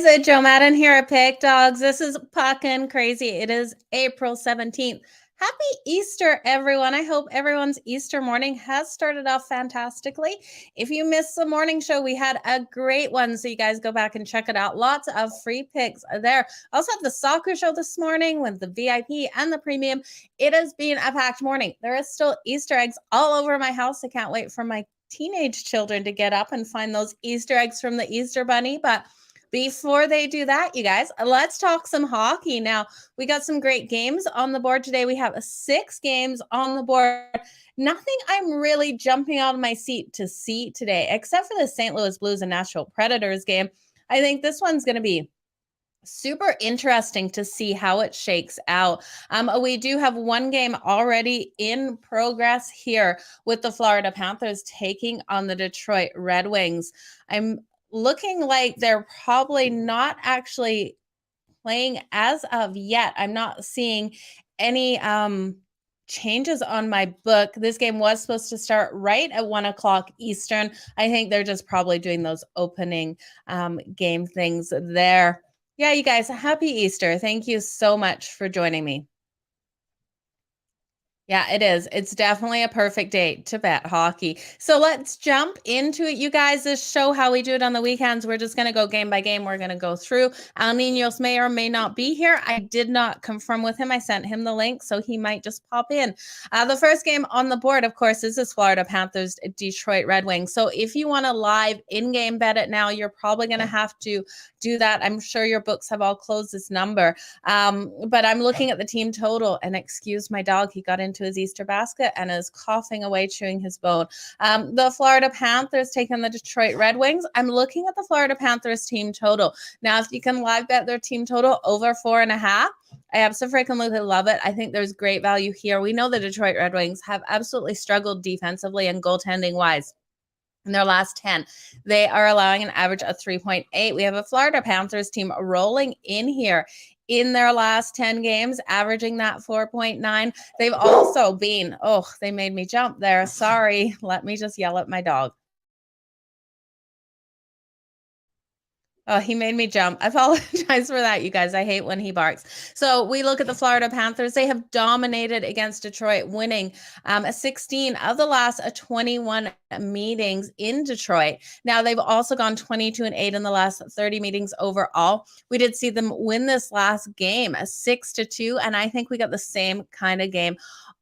guys, Joe Madden here at Pick Dogs. This is Puckin Crazy. It is April 17th. Happy Easter, everyone. I hope everyone's Easter morning has started off fantastically. If you missed the morning show, we had a great one, so you guys go back and check it out. Lots of free picks there. I also have the soccer show this morning with the VIP and the premium. It has been a packed morning. There is still Easter eggs all over my house. I can't wait for my teenage children to get up and find those Easter eggs from the Easter Bunny, but before they do that, you guys, let's talk some hockey. Now, we got some great games on the board today. We have 6 games on the board. Nothing I'm really jumping out of my seat to see today, except for the St. Louis Blues and Nashville Predators game. I think this one's going to be super interesting to see how it shakes out. We do have one game already in progress here with the Florida Panthers taking on the Detroit Red Wings. I'm looking like they're probably not actually playing as of yet. I'm not seeing any changes on my book. This game was supposed to start right at 1 o'clock Eastern. I think they're just probably doing those opening game things there. Yeah, you guys, happy Easter. Thank you so much for joining me. Yeah, it is. It's definitely a perfect day to bet hockey. So let's jump into it, you guys. This show how we do it on the weekends. We're just going to go game by game. We're going to go through. Al Ninos may or may not be here. I did not confirm with him. I sent him the link, so he might just pop in. The first game on the board, of course, is this Florida Panthers Detroit Red Wings. So if you want to live in-game bet it now, you're probably going to have to do that. I'm sure your books have all closed this number. But I'm looking at the team total, and excuse my dog. He got into his Easter basket and is coughing away, chewing his bone. The Florida Panthers taking the Detroit Red Wings. I'm looking at the Florida Panthers team total. Now, if you can live bet their team total over 4.5, I absolutely love it. I think there's great value here. We know the Detroit Red Wings have absolutely struggled defensively and goaltending wise. In their last 10, they are allowing an average of 3.8. We have a Florida Panthers team rolling in here in their last 10 games, averaging that 4.9. They've also been, they made me jump there. Sorry. Let me just yell at my dog. Oh, he made me jump. I apologize for that, you guys. I hate when he barks. So we look at the Florida Panthers. They have dominated against Detroit, winning 16 of the last 21 meetings in Detroit. Now, they've also gone 22-8 in the last 30 meetings overall. We did see them win this last game, 6-2, and I think we got the same kind of game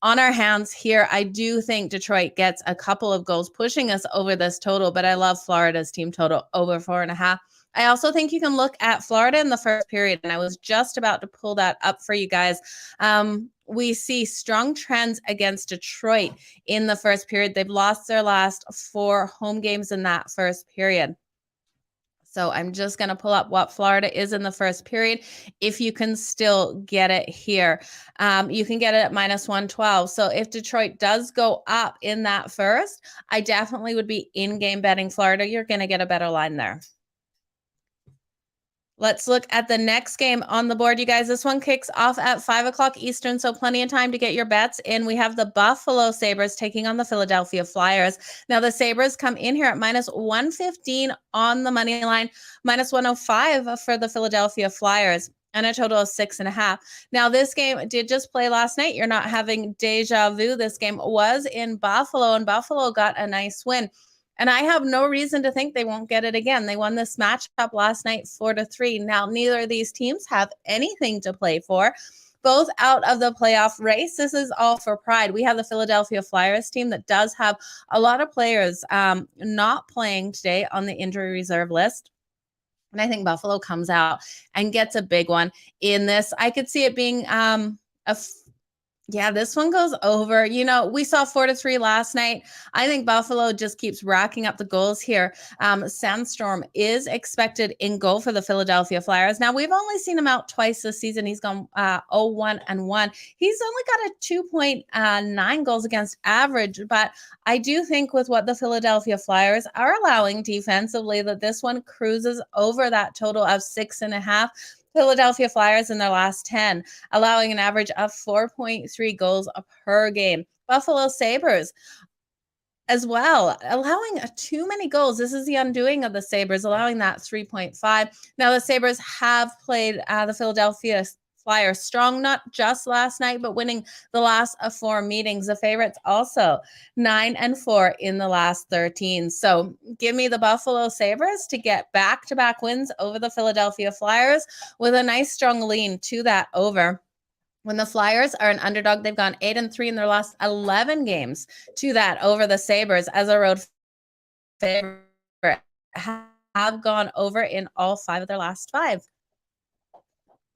on our hands here. I do think Detroit gets a couple of goals pushing us over this total, but I love Florida's team total over 4.5. I also think you can look at Florida in the first period, and I was just about to pull that up for you guys. We see strong trends against Detroit in the first period. They've lost their last 4 home games in that first period. So I'm just going to pull up what Florida is in the first period. If you can still get it here, you can get it at -112. So if Detroit does go up in that first, I definitely would be in-game betting Florida. You're going to get a better line there. Let's look at the next game on the board, you guys. This one kicks off at 5 o'clock Eastern, so plenty of time to get your bets in. We have the Buffalo Sabres taking on the Philadelphia Flyers. Now, the Sabres come in here at -115 on the money line, -105 for the Philadelphia Flyers, and a total of 6.5. Now, this game did just play last night. You're not having deja vu. This game was in Buffalo, and Buffalo got a nice win. And I have no reason to think they won't get it again. They won this matchup last night 4-3. Now, neither of these teams have anything to play for. Both out of the playoff race. This is all for pride. We have the Philadelphia Flyers team that does have a lot of players not playing today on the injury reserve list. And I think Buffalo comes out and gets a big one in this. I could see it being this one goes over. You know, we saw 4-3 last night. I think Buffalo just keeps racking up the goals here. Sandstorm is expected in goal for the Philadelphia Flyers. Now, we've only seen him out twice this season. He's gone 0-1-1. He's only got a 2.9 goals against average, but I do think with what the Philadelphia Flyers are allowing defensively, that this one cruises over that total of 6.5. Philadelphia Flyers in their last 10, allowing an average of 4.3 goals per game. Buffalo Sabres as well, allowing too many goals. This is the undoing of the Sabres, allowing that 3.5. Now, the Sabres have played the Philadelphia Flyers strong, not just last night, but winning the last 4 meetings. The favorites also 9-4 in the last 13. So give me the Buffalo Sabres to get back-to-back wins over the Philadelphia Flyers with a nice strong lean to that over. When the Flyers are an underdog, they've gone 8-3 in their last 11 games to that over the Sabres as a road favorite, have gone over in all 5 of their last 5.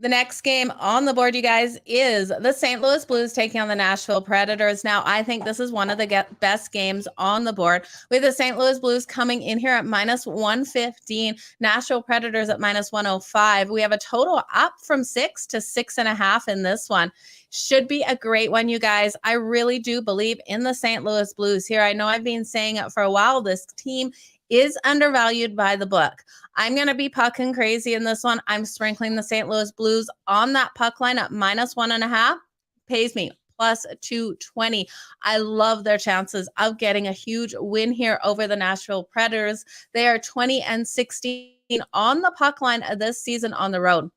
The next game on the board, you guys, is the St. Louis Blues taking on the Nashville Predators. Now, I think this is one of the best games on the board, with the St. Louis Blues coming in here at -115, Nashville Predators at -105. We have a total up from 6 to 6.5 in this one. Should be a great one, you guys. I really do believe in the St. Louis Blues here. I know I've been saying it for a while. This team is undervalued by the book. I'm going to be pucking crazy in this one. I'm sprinkling the St. Louis Blues on that puck line at -1.5. Pays me +220. I love their chances of getting a huge win here over the Nashville Predators. They are 20-16 on the puck line this season on the road.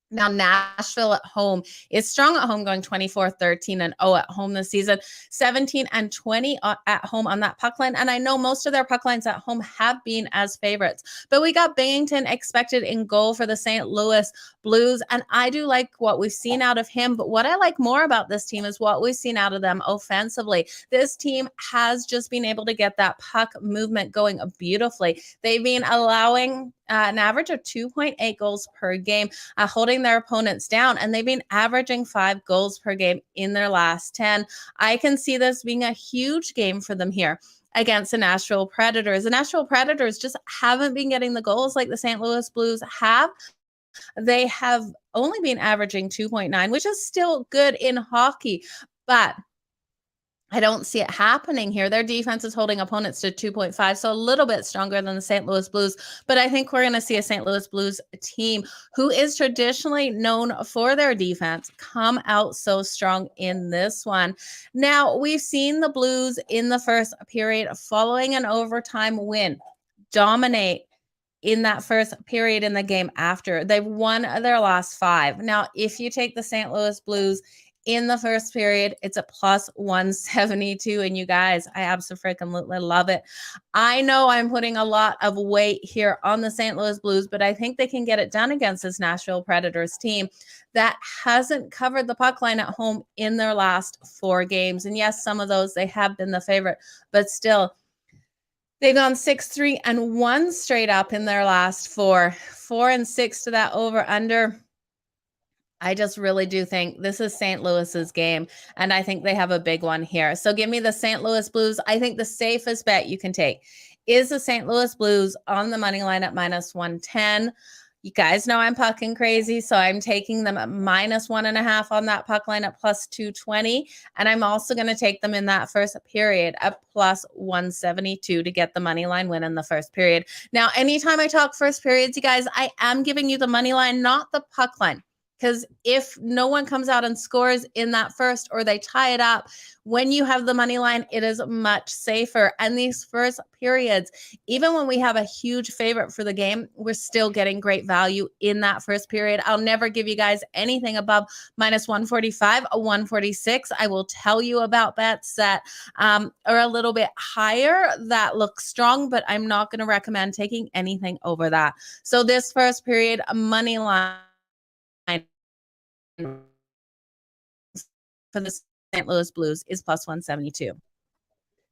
Now, Nashville at home is strong at home, going 24-13-0 at home this season, 17-20 at home on that puck line. And I know most of their puck lines at home have been as favorites, but we got Binghamton expected in goal for the St. Louis Blues. And I do like what we've seen out of him. But what I like more about this team is what we've seen out of them offensively. This team has just been able to get that puck movement going beautifully. They've been allowing an average of 2.8 goals per game, holding their opponents down, and they've been averaging 5 goals per game in their last 10. I can see this being a huge game for them here against the Nashville Predators. The Nashville Predators just haven't been getting the goals like the St. Louis Blues have. They have only been averaging 2.9, which is still good in hockey, but I don't see it happening here. Their defense is holding opponents to 2.5, so a little bit stronger than the St. Louis Blues. But I think we're going to see a St. Louis Blues team who is traditionally known for their defense come out so strong in this one. Now, we've seen the Blues in the first period following an overtime win dominate in that first period in the game after. They've won their last 5. Now, if you take the St. Louis Blues in the first period, it's a +172. And you guys, I absolutely love it. I know I'm putting a lot of weight here on the St. Louis Blues, but I think they can get it done against this Nashville Predators team that hasn't covered the puck line at home in their last 4 games. And yes, some of those they have been the favorite, but still, they've gone 6-3-1 straight up in their last 4. 4-6 to that over-under. I just really do think this is St. Louis's game, and I think they have a big one here. So give me the St. Louis Blues. I think the safest bet you can take is the St. Louis Blues on the money line at -110. You guys know I'm pucking crazy, so I'm taking them at -1.5 on that puck line at +220. And I'm also going to take them in that first period at +172 to get the money line win in the first period. Now, anytime I talk first periods, you guys, I am giving you the money line, not the puck line. Because if no one comes out and scores in that first or they tie it up, when you have the money line, it is much safer. And these first periods, even when we have a huge favorite for the game, we're still getting great value in that first period. I'll never give you guys anything above -145, a 146. I will tell you about bets that are a little bit higher that look strong, but I'm not going to recommend taking anything over that. So this first period, money line for the St. Louis Blues is +172.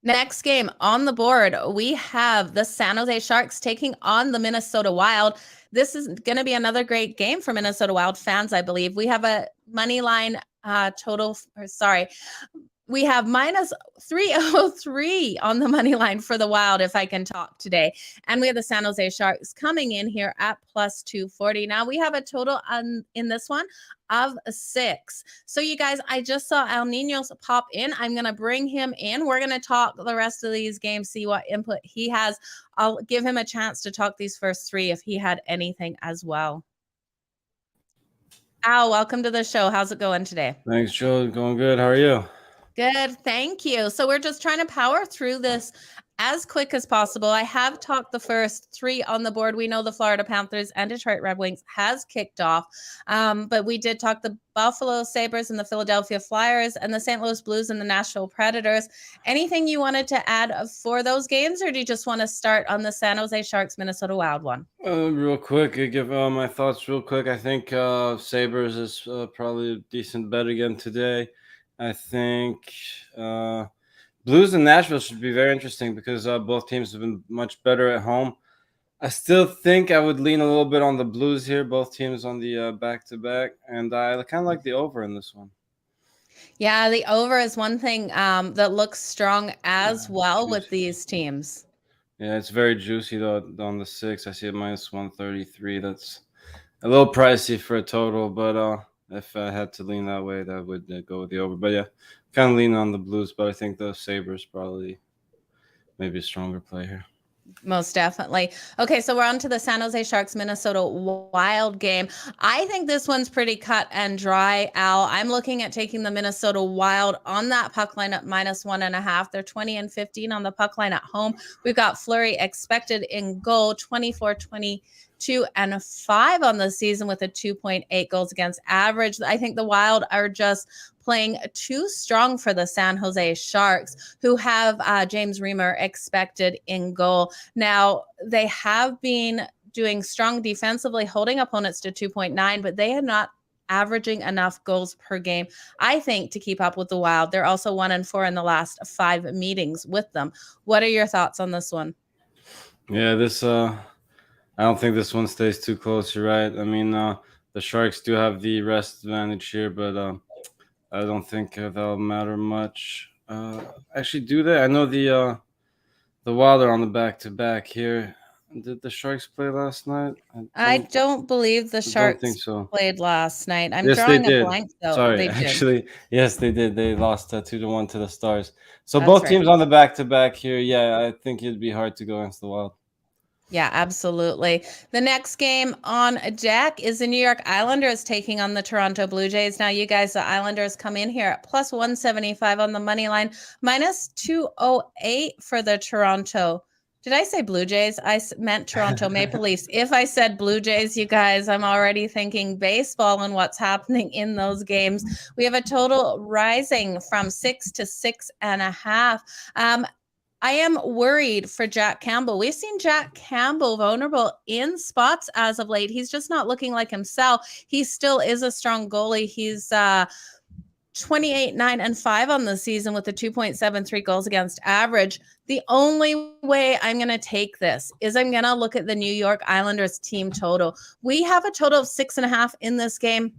Next game on the board, we have the San Jose Sharks taking on the Minnesota Wild. This is going to be another great game for Minnesota Wild fans, I believe. We have a money line we have -303 on the money line for the Wild, if I can talk today. And we have the San Jose Sharks coming in here at +240. Now we have a total in this one of 6. So you guys, I just saw El Nino's pop in. I'm going to bring him in. We're going to talk the rest of these games, see what input he has. I'll give him a chance to talk these first 3 if he had anything as well. Al, welcome to the show. How's it going today? Thanks, Joe. Going good. How are you? Good. Thank you. So we're just trying to power through this as quick as possible. I have talked the first three on the board. We know the Florida Panthers and Detroit Red Wings has kicked off, but we did talk the Buffalo Sabres and the Philadelphia Flyers and the St. Louis Blues and the Nashville Predators. Anything you wanted to add for those games, or do you just want to start on the San Jose Sharks Minnesota Wild one? Real quick, I give my thoughts real quick. I think Sabres is probably a decent bet again today. I think Blues and Nashville should be very interesting because both teams have been much better at home. I still think I would lean a little bit on the Blues here, both teams on the back-to-back, and I kind of like the over in this one. Yeah, the over is one thing that looks strong as well with these teams. Yeah, it's very juicy though on the 6. I see it minus 133. That's a little pricey for a total, but if I had to lean that way, that would go with the over. But yeah, kind of lean on the Blues, but I think the Sabres probably maybe a stronger play here. Most definitely. Okay, so we're on to the San Jose Sharks Minnesota Wild game. I think this one's pretty cut and dry, Al. I'm looking at taking the Minnesota Wild on that puck line at -1.5. They're 20-15 on the puck line at home. We've got Fleury expected in goal, 24-22-5 on the season with a 2.8 goals against average. I think the Wild are just playing too strong for the San Jose Sharks, who have James Reimer expected in goal. Now, they have been doing strong defensively, holding opponents to 2.9, but they are not averaging enough goals per game, I think, to keep up with the Wild. They're also 1-4 in the last 5 meetings with them. What are your thoughts on this one? Yeah, I don't think this one stays too close. You're right. I mean, the Sharks do have the rest advantage here, but I don't think that'll matter much. Actually, do they? I know the Wild are on the back-to-back here. Did the Sharks play last night? I don't believe the Don't think Sharks so. played last night. I'm Yes, they drawing a did. blank, though. Sorry, They did. actually, yes, they did. They lost 2-1 to the Stars. So That's both right. teams on the back-to-back here. Yeah, I think it'd be hard to go against the Wild. Yeah, absolutely. The next game on deck is the New York Islanders taking on the Toronto Blue Jays. Now, you guys, the Islanders come in here at +175 on the money line, -208 for the Toronto. Did I say Blue Jays? I meant Toronto Maple Leafs. If I said Blue Jays, you guys, I'm already thinking baseball and what's happening in those games. We have a total rising from 6 to 6.5. I am worried for Jack Campbell. We've seen Jack Campbell vulnerable in spots as of late. He's just not looking like himself. He still is a strong goalie. He's 28-9-5 on the season with a 2.73 goals against average. The only way I'm going to take this is I'm going to look at the New York Islanders team total. We have a total of 6.5 in this game.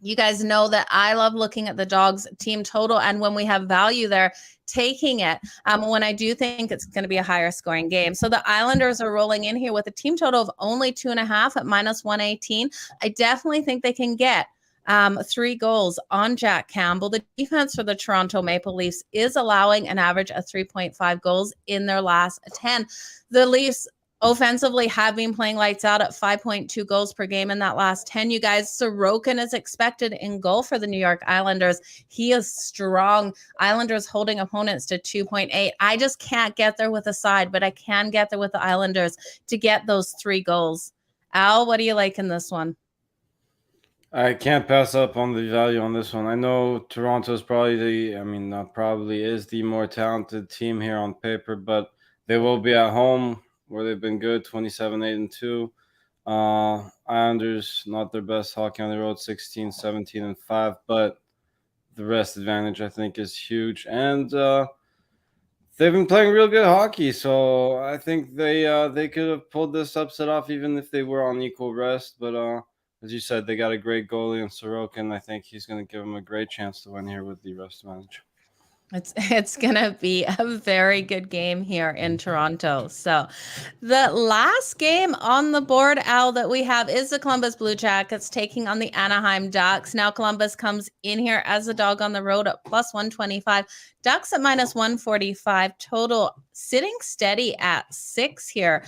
You guys know that I love looking at the Dogs team total, and when we have value there, taking it when I do think it's going to be a higher scoring game. So the Islanders are rolling in here with a team total of only 2.5 at -118. I definitely think they can get 3 goals on Jack Campbell. The defense for the Toronto Maple Leafs is allowing an average of 3.5 goals in their last 10. The Leafs offensively have been playing lights out at 5.2 goals per game in that last 10. You guys, Sorokin is expected in goal for the New York Islanders. He is strong. Islanders holding opponents to 2.8. I just can't get there with a side, but I can get there with the Islanders to get those 3 goals. Al, what do you like in this one? I can't pass up on the value on this one. I know Toronto's probably probably is the more talented team here on paper, but they will be at home where they've been good, 27-8-2. Islanders, not their best hockey on the road, 16-17-5, but the rest advantage, I think, is huge. And they've been playing real good hockey, so I think they could have pulled this upset off even if they were on equal rest. But as you said, they got a great goalie in Sorokin. I think he's going to give them a great chance to win here with the rest advantage. It's going to be a very good game here in Toronto. So the last game on the board, Al, that we have is the Columbus Blue Jackets taking on the Anaheim Ducks. Now Columbus comes in here as a dog on the road at +125. Ducks at minus 145 total, sitting steady at 6 here.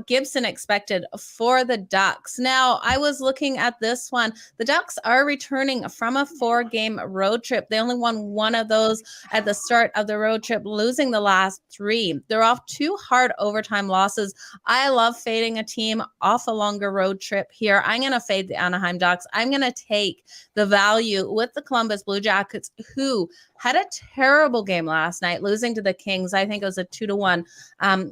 Gibson expected for the Ducks. Now, I was looking at this one. The Ducks are returning from a 4-game road trip. They only won one of those at the start of the road trip, losing the last 3. They're off 2 hard overtime losses. I love fading a team off a longer road trip here. I'm going to fade the Anaheim Ducks. I'm going to take the value with the Columbus Blue Jackets, who had a terrible game last night, losing to the Kings. I think it was a 2-1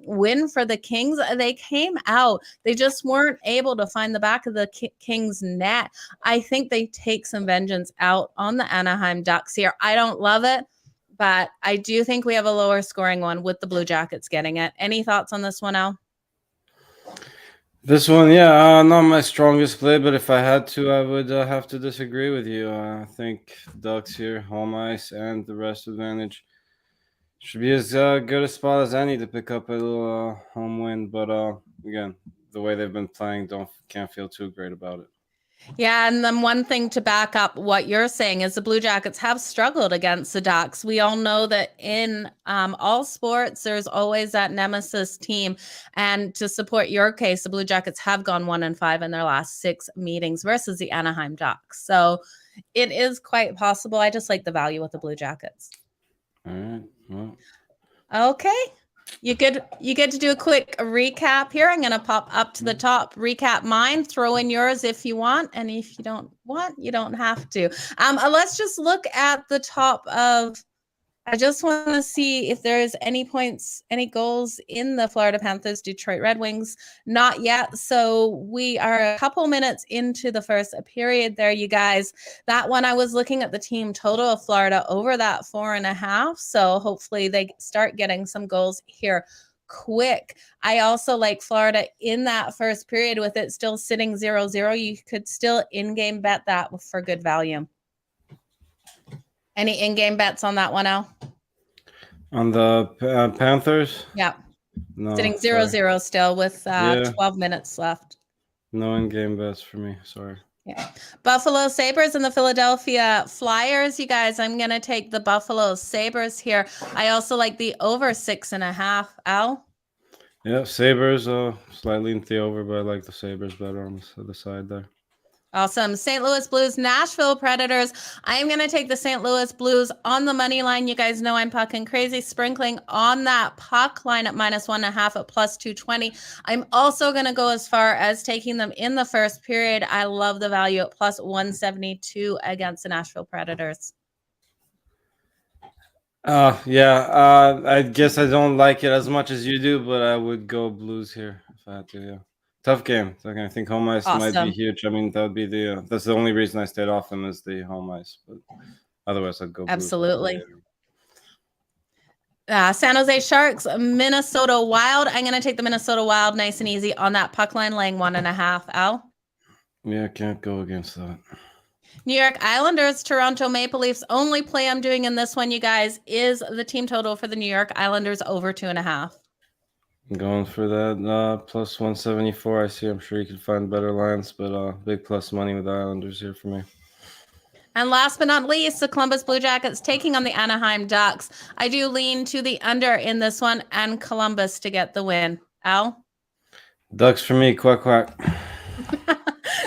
win for the Kings. They came out. They just weren't able to find the back of the Kings net. I think they take some vengeance out on the Anaheim Ducks here. I don't love it, but I do think we have a lower scoring one with the Blue Jackets getting it. Any thoughts on this one, Al? This one, yeah, not my strongest play, but if I had to, I would have to disagree with you. I think Ducks here, home ice, and the rest advantage should be as good a spot as any to pick up a little home win. But again, the way they've been playing, can't feel too great about it. Yeah, and then one thing to back up what you're saying is the Blue Jackets have struggled against the Ducks. We all know that in all sports, there's always that nemesis team. And to support your case, the Blue Jackets have gone 1-5 in their last 6 meetings versus the Anaheim Ducks. So it is quite possible. I just like the value with the Blue Jackets. All right. Well. Okay. You get to do a quick recap here. I'm going to pop up to the top, recap mine, throw in yours if you want. And if you don't want, you don't have to. Let's just look at the top of, I just want to see if there's any points, any goals in the Florida Panthers, Detroit Red Wings. Not yet. So we are a couple minutes into the first period there, you guys. That one, I was looking at the team total of Florida over that 4.5. So hopefully they start getting some goals here quick. I also like Florida in that first period with it still sitting 0-0. You could still in-game bet that for good value. Any in-game bets on that one, Al? On the Panthers? Yeah. No. Sitting 0-0 still with 12 minutes left. No in-game bets for me. Sorry. Yeah. Buffalo Sabres and the Philadelphia Flyers. You guys, I'm going to take the Buffalo Sabres here. I also like the over 6.5. Al? Yeah, Sabres, slightly in the over, but I like the Sabres better on the other side there. Awesome. St. Louis Blues, Nashville Predators. I am going to take the St. Louis Blues on the money line. You guys know I'm Puckin crazy, sprinkling on that puck line at minus 1.5 at plus 220. I'm also going to go as far as taking them in the first period. I love the value at plus 172 against the Nashville Predators. I guess I don't like it as much as you do, but I would go Blues here if I had to. Yeah, tough game. I think home ice might be huge. I mean, that would be that's the only reason I stayed off them is the home ice, but otherwise I'd go Blues. Absolutely. San Jose Sharks, Minnesota Wild. I'm going to take the Minnesota Wild nice and easy on that puck line, laying 1.5. Al? Yeah, can't go against that. New York Islanders, Toronto Maple Leafs. Only play I'm doing in this one, you guys, is the team total for the New York Islanders over 2.5. I'm going for that plus 174. I'm sure you can find better lines, but big plus money with the Islanders here for me. And last but not least, the Columbus Blue Jackets taking on the Anaheim Ducks. I do lean to the under in this one and Columbus to get the win. Al? Ducks for me, quack, quack.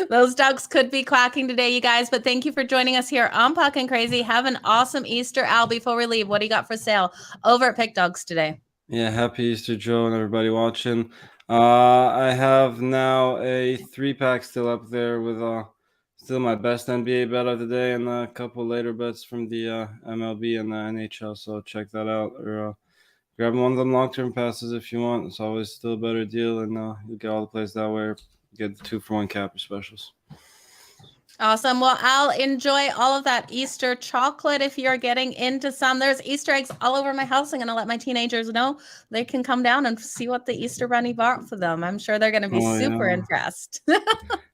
Those Ducks could be quacking today, you guys, but thank you for joining us here on Puckin Crazy. Have an awesome Easter. Al, before we leave, what do you got for sale over at Pick Dogs today? Yeah, happy Easter, Joe, and everybody watching. I have now a 3-pack still up there with still my best NBA bet of the day and a couple later bets from the MLB and the NHL, so check that out. Or grab one of them long-term passes if you want. It's always still a better deal, and you'll get all the plays that way. Get the 2-for-1 capper specials. Awesome. Well, I'll enjoy all of that Easter chocolate if you're getting into some. There's Easter eggs all over my house. I'm going to let my teenagers know they can come down and see what the Easter Bunny bought for them. I'm sure they're going to be super impressed. I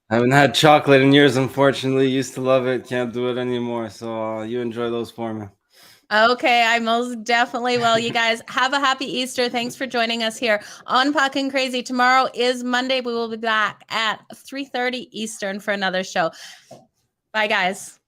haven't had chocolate in years, unfortunately. Used to love it. Can't do it anymore. So you enjoy those for me. Okay, I most definitely will. You guys have a happy Easter. Thanks for joining us here on Puckin Crazy. Tomorrow is Monday. We will be back at 3:30 Eastern for another show. Bye, guys.